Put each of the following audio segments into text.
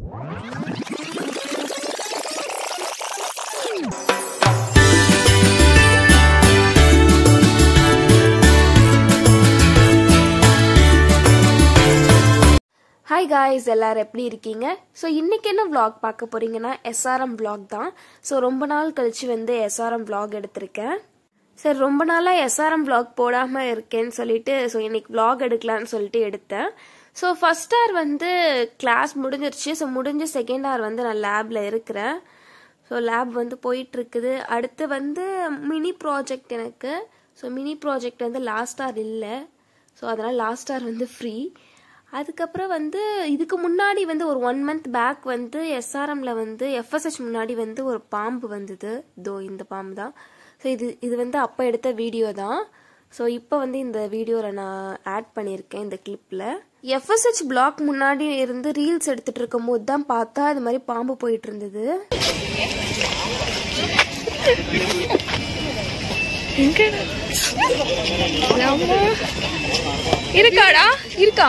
Hi guys, எல்லாரும் எப்படி இருக்கீங்க? So இன்னைக்கு என்ன vlog பார்க்க போறீங்கன்னா SRM vlog தான். So ரொம்ப நாள் கழிச்சு வந்து SRM vlog எடுத்திருக்கேன். சரி ரொம்ப நாளா SRM vlog போடாம இருக்கேன்னு சொல்லிட்டு இன்னைக்கு vlog எடுக்கலாம்னு சொல்லிட்டு எடுத்தேன். So first hour வந்து கிளாஸ் முடிஞ்சிருச்சு. So முடிஞ்ச செகண்ட் hour வந்து நான் லேப்ல இருக்கிறேன். So லேப் வந்து போயிட்டு இருக்குது. அடுத்து வந்து மினி ப்ராஜெக்ட் எனக்கு. So மினி ப்ராஜெக்ட் வந்து லாஸ்ட் hour இல்ல. So அதனால லாஸ்ட் hour வந்து ஃப்ரீ. அதுக்கப்புறம் வந்து இதுக்கு முன்னாடி வந்து ஒரு 1 month பேக் வந்து SRMல வந்து FSH முன்னாடி வந்து ஒரு பாம்பு வந்தது. இதோ இந்த பாம்பு தான். ஸோ இது வந்து அப்போ எடுத்த வீடியோ தான். ஸோ இப்போ வந்து இந்த வீடியோவில் நான் ஆட் பண்ணியிருக்கேன் இந்த கிளிப்பில். FSH பிளாக் முன்னாடி இருந்து ரீல்ஸ் எடுத்துட்டு இருக்கும் போது தான் பார்த்தா இது மாதிரி பாம்பு போயிட்டு இருந்தது. இருக்காடா இருக்கா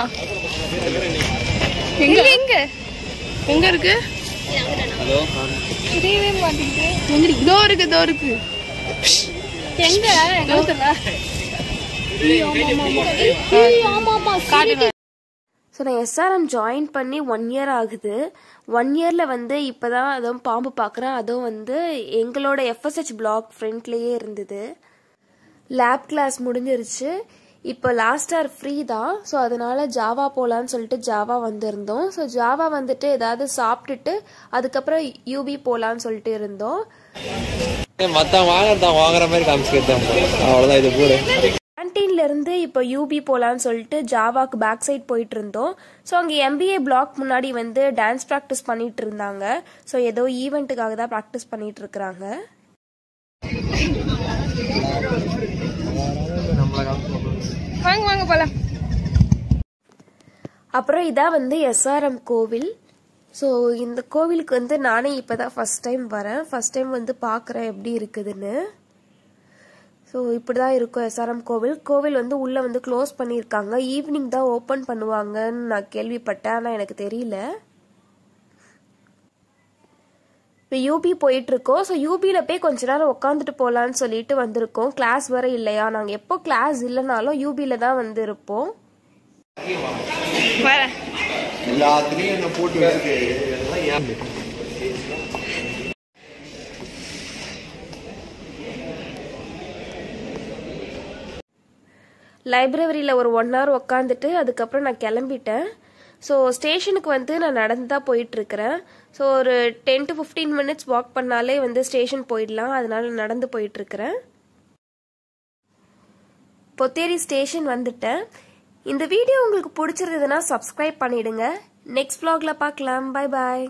எங்க எங்க எங்க இருக்கு தெரியவே மாட்டேங்குது. இதோ இருக்கு எங்க ஸோ நான் SRM ஜாயின் பண்ணி 1 year ஆகுது. 1 yearல வந்து இப்போதான் அதுவும் பாம்பு பார்க்குறேன். அதுவும் வந்து எங்களோட FSH பிளாக் ஃப்ரண்ட்லேயே இருந்தது. லேப் கிளாஸ் முடிஞ்சிருச்சு. இப்போ லாஸ்ட் hour ஃப்ரீ தான். ஸோ அதனால ஜாவா போகலான்னு சொல்லிட்டு ஜாவா வந்திருந்தோம். ஸோ ஜாவா வந்துட்டு ஏதாவது சாப்பிட்டுட்டு அதுக்கப்புறம் யூபி போகலான்னு சொல்லிட்டு இருந்தோம். கேன்டீன்ல இருந்து இப்போ யூபி போகலான்னு சொல்லிட்டு ஜாவாக்கு பேக் சைட் போயிட்டு இருந்தோம். ஸோ அங்கே MBA பிளாக் முன்னாடி வந்து டான்ஸ் ப்ராக்டிஸ் பண்ணிட்டு இருந்தாங்க. ஸோ ஏதோ ஈவெண்ட்டுக்காக தான் ப்ராக்டிஸ் பண்ணிட்டு இருக்கிறாங்க. வாங்க போலாம். அப்புறம் இதான் வந்து SRM கோவில். ஸோ இந்த கோவிலுக்கு வந்து நானே இப்போதான் ஃபர்ஸ்ட் டைம் வரேன். ஃபர்ஸ்ட் டைம் வந்து பார்க்குறேன் எப்படி இருக்குதுன்னு. ஸோ இப்படி தான் இருக்கும் SRM கோவில். கோவில் வந்து உள்ளே வந்து க்ளோஸ் பண்ணியிருக்காங்க. ஈவினிங் தான் ஓப்பன் பண்ணுவாங்கன்னு நான் கேள்விப்பட்டேன். ஆனால் எனக்கு தெரியல. இப்போ யூபி போயிட்டு இருக்கோம். ஸோ யூபியில் போய் கொஞ்ச நேரம் உட்காந்துட்டு போகலான்னு சொல்லிட்டு வந்திருக்கோம். கிளாஸ் வர இல்லையா? நாங்கள் எப்போ கிளாஸ் இல்லைனாலும் யூபியில் தான் வந்து இருப்போம். லைப்ரரியில் ஒரு 1 hour உட்காந்துட்டு அதுக்கப்புறம் நான் கிளம்பிட்டேன். ஸோ ஸ்டேஷனுக்கு வந்து நான் நடந்து தான் போயிட்டுருக்கிறேன். ஸோ ஒரு 10 to 15 minutes வாக் பண்ணாலே வந்து ஸ்டேஷன் போயிடலாம். அதனால நடந்து போயிட்டுருக்கிறேன். பொத்தேரி ஸ்டேஷன் வந்துட்டேன். இந்த வீடியோ உங்களுக்கு பிடிச்சிருந்ததுன்னா சப்ஸ்கிரைப் பண்ணிடுங்க. நெக்ஸ்ட் vlogல பார்க்கலாம். Bye bye.